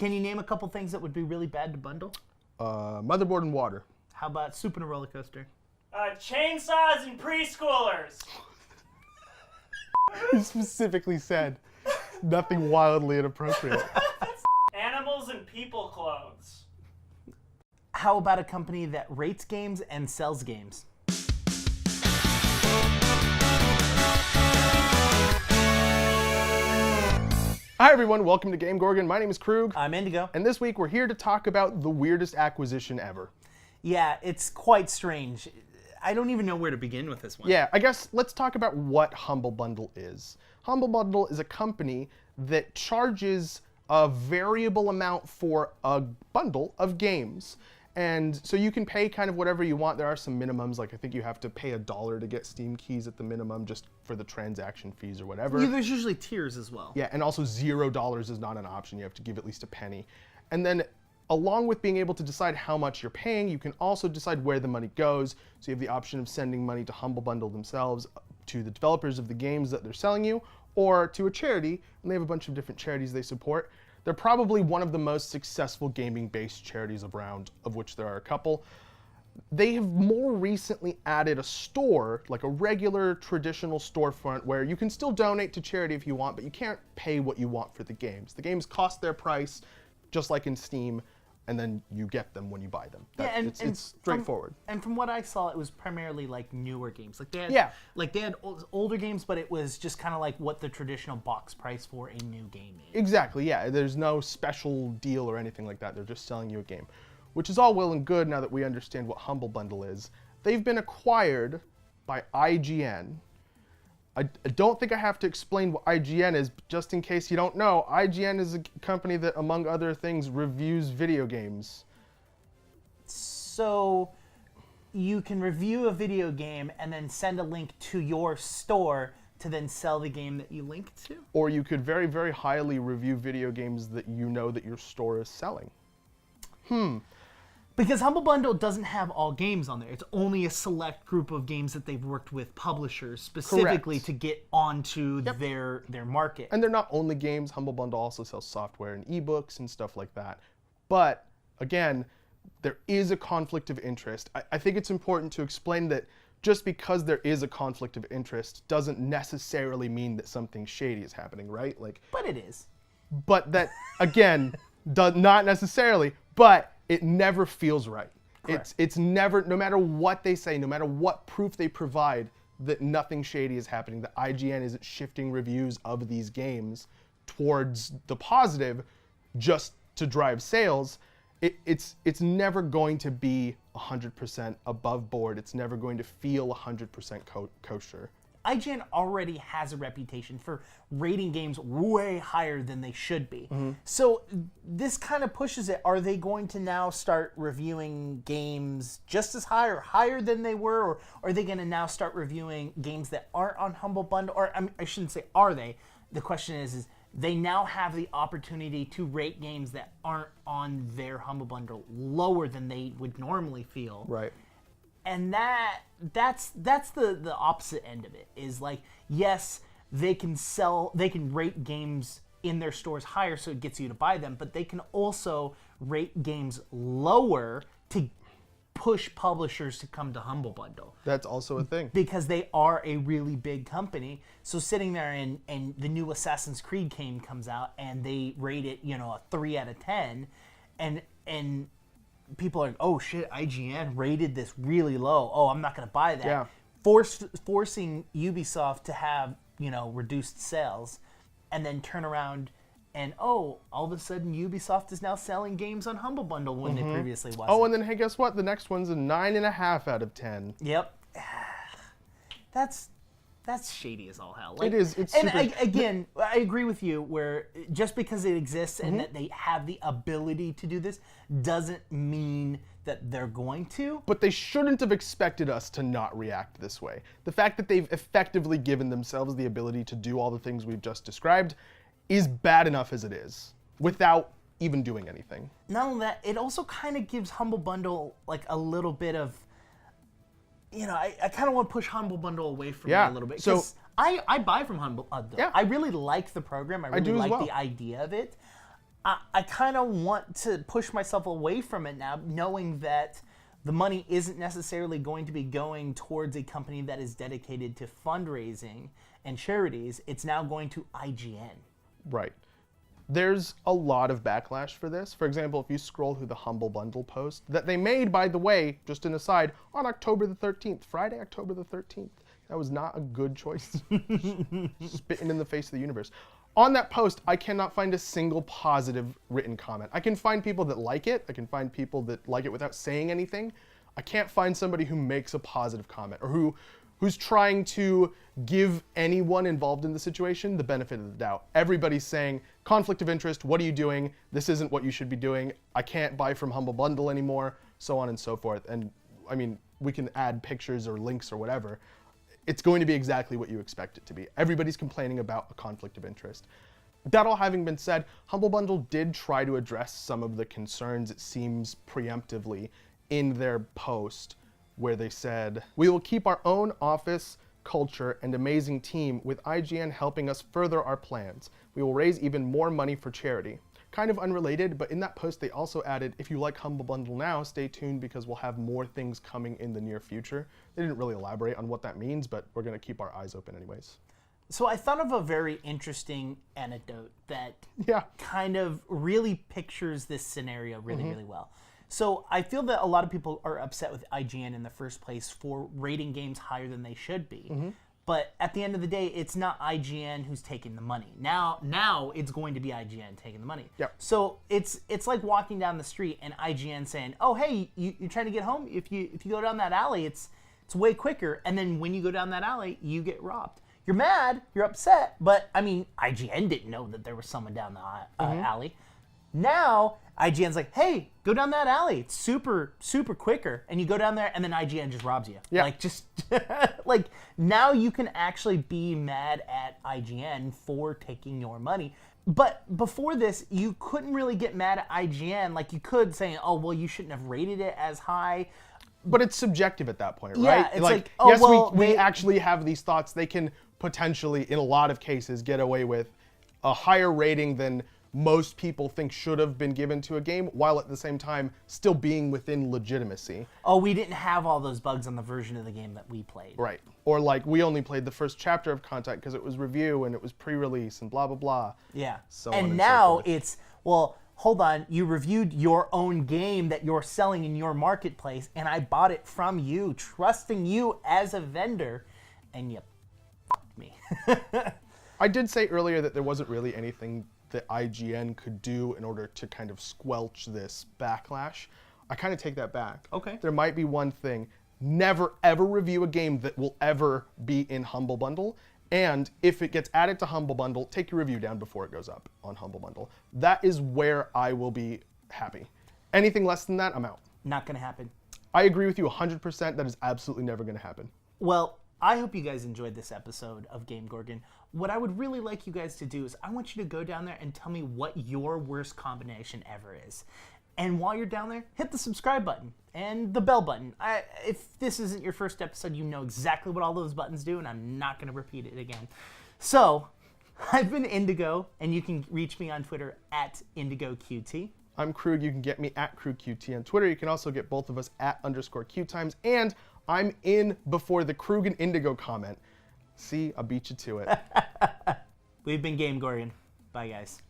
Can you name a couple things that would be really bad to bundle? Motherboard and water. How about soup and a roller coaster? Chainsaws and preschoolers. He specifically said nothing wildly inappropriate. Animals and people clothes. How about a company that rates games and sells games? Hi everyone, welcome to GameGorgon. My name is Krug. I'm Indigo. And this week we're here to talk about the weirdest acquisition ever. Yeah, it's quite strange. I don't even know where to begin with this one. Yeah, I guess let's talk about what Humble Bundle is. Humble Bundle is a company that charges a variable amount for a bundle of games. And so you can pay kind of whatever you want. There are some minimums, like I think you have to pay $1 to get Steam keys at the minimum just for the transaction fees or whatever. Yeah, there's usually tiers as well. Yeah, and also $0 is not an option. You have to give at least a penny. And then along with being able to decide how much you're paying, you can also decide where the money goes. So you have the option of sending money to Humble Bundle themselves, to the developers of the games that they're selling you, or to a charity, and they have a bunch of different charities they support. They're probably one of the most successful gaming-based charities around, of which there are a couple. They have more recently added a store, like a regular traditional storefront, where you can still donate to charity if you want, but you can't pay what you want for the games. The games cost their price, just like in Steam, and then you get them when you buy them. It's straightforward. And from what I saw, it was primarily like newer games. Like they had older games, but it was just kind of like what the traditional box price for a new game is. Exactly, yeah. There's no special deal or anything like that. They're just selling you a game, which is all well and good now that we understand what Humble Bundle is. They've been acquired by IGN. I don't think I have to explain what IGN is, but just in case you don't know, IGN is a company that, among other things, reviews video games. So you can review a video game and then send a link to your store to then sell the game that you linked to? Or you could very, very highly review video games that you know that your store is selling. Because Humble Bundle doesn't have all games on there. It's only a select group of games that they've worked with publishers specifically to get onto their market. And they're not only games. Humble Bundle also sells software and ebooks and stuff like that. But again, there is a conflict of interest. I think it's important to explain that just because there is a conflict of interest doesn't necessarily mean that something shady is happening, right? But it is. But that, again, not necessarily, but it never feels right. It's never, no matter what they say, no matter what proof they provide that nothing shady is happening, that IGN isn't shifting reviews of these games towards the positive just to drive sales, it's never going to be 100% above board. It's never going to feel 100% kosher. IGN already has a reputation for rating games way higher than they should be. So this kind of pushes it. Are they going to now start reviewing games just as high or higher than they were? Or are they going to now start reviewing games that aren't on Humble Bundle? Or I shouldn't say are they. The question is they now have the opportunity to rate games that aren't on their Humble Bundle lower than they would normally feel. Right. And that's the opposite end of it, is like, yes, they can rate games in their stores higher so it gets you to buy them, but they can also rate games lower to push publishers to come to Humble Bundle. That's also a thing. Because they are a really big company. So sitting there and the new Assassin's Creed game comes out and they rate it, a 3 out of 10, and people are like, oh shit, IGN rated this really low. Oh, I'm not going to buy that. Yeah. Forcing Ubisoft to have, reduced sales and then turn around and, all of a sudden Ubisoft is now selling games on Humble Bundle when they previously wasn't. Oh, and then, hey, guess what? The next one's a 9.5 out of 10. Yep. That's shady as all hell. It is. It's and super... I agree with you where just because it exists and that they have the ability to do this doesn't mean that they're going to. But they shouldn't have expected us to not react this way. The fact that they've effectively given themselves the ability to do all the things we've just described is bad enough as it is, without even doing anything. Not only that, it also kind of gives Humble Bundle like a little bit of, I kind of want to push Humble Bundle away from me a little bit. So I buy from Humble Bundle. I really like the program. I really like the idea of it. I kind of want to push myself away from it now, knowing that the money isn't necessarily going to be going towards a company that is dedicated to fundraising and charities. It's now going to IGN. Right. There's a lot of backlash for this. For example, if you scroll through the Humble Bundle post that they made, by the way, just an aside, on October the 13th, Friday, October the 13th. That was not a good choice. Spitting in the face of the universe. On that post, I cannot find a single positive written comment. I can find people that like it. I can find people that like it without saying anything. I can't find somebody who makes a positive comment or who's trying to give anyone involved in the situation the benefit of the doubt. Everybody's saying, conflict of interest, what are you doing? This isn't what you should be doing. I can't buy from Humble Bundle anymore, so on and so forth. And I mean, we can add pictures or links or whatever. It's going to be exactly what you expect it to be. Everybody's complaining about a conflict of interest. That all having been said, Humble Bundle did try to address some of the concerns, it seems preemptively, in their post, where they said, "We will keep our own office, culture, and amazing team with IGN helping us further our plans. We will raise even more money for charity." Kind of unrelated, but in that post they also added, if you like Humble Bundle now, stay tuned because we'll have more things coming in the near future. They didn't really elaborate on what that means, but we're going to keep our eyes open anyways. So I thought of a very interesting anecdote that Yeah. kind of really pictures this scenario really, really well. So I feel that a lot of people are upset with IGN in the first place for rating games higher than they should be. But at the end of the day, it's not IGN who's taking the money. Now it's going to be IGN taking the money. Yep. So it's like walking down the street and IGN saying, "Oh, hey, you trying to get home? If you go down that alley, it's way quicker." And then when you go down that alley, you get robbed. You're mad, you're upset, but I mean, IGN didn't know that there was someone down the alley. Now IGN's like, "Hey, go down that alley. It's super quicker." And you go down there, and then IGN just robs you. Yeah. Like just like now you can actually be mad at IGN for taking your money. But before this, you couldn't really get mad at IGN like you could saying, "Oh, well, you shouldn't have rated it as high." But it's subjective at that point, Yeah, right? it's like, oh, yes, well, we they- actually have these thoughts. They can potentially, in a lot of cases, get away with a higher rating than most people think should have been given to a game, while at the same time still being within legitimacy. Oh, we didn't have all those bugs on the version of the game that we played. Right. Or like, we only played the first chapter of content because it was review and it was pre-release and blah, blah, blah. Yeah. So on and and so now forth. it's, well, hold on, you reviewed your own game that you're selling in your marketplace, and I bought it from you, trusting you as a vendor, and you f***ed me. I did say earlier that there wasn't really anything that IGN could do in order to kind of squelch this backlash. I kind of take that back. Okay. There might be one thing. Never, ever review a game that will ever be in Humble Bundle. And if it gets added to Humble Bundle, take your review down before it goes up on Humble Bundle. That is where I will be happy. Anything less than that, I'm out. Not going to happen. I agree with you 100%. That is absolutely never going to happen. Well, I hope you guys enjoyed this episode of GameGorgon. What I would really like you guys to do is I want you to go down there and tell me what your worst combination ever is. And while you're down there, hit the subscribe button and the bell button. If this isn't your first episode, you know exactly what all those buttons do, and I'm not going to repeat it again. So, I've been Indigo, and you can reach me on Twitter at IndigoQT. I'm Krug. You can get me at KrugQT on Twitter. You can also get both of us at _QueueTimes. And I'm in before the Krug and Indigo comment. See, I beat you to it. We've been GameGorgon. Bye, guys.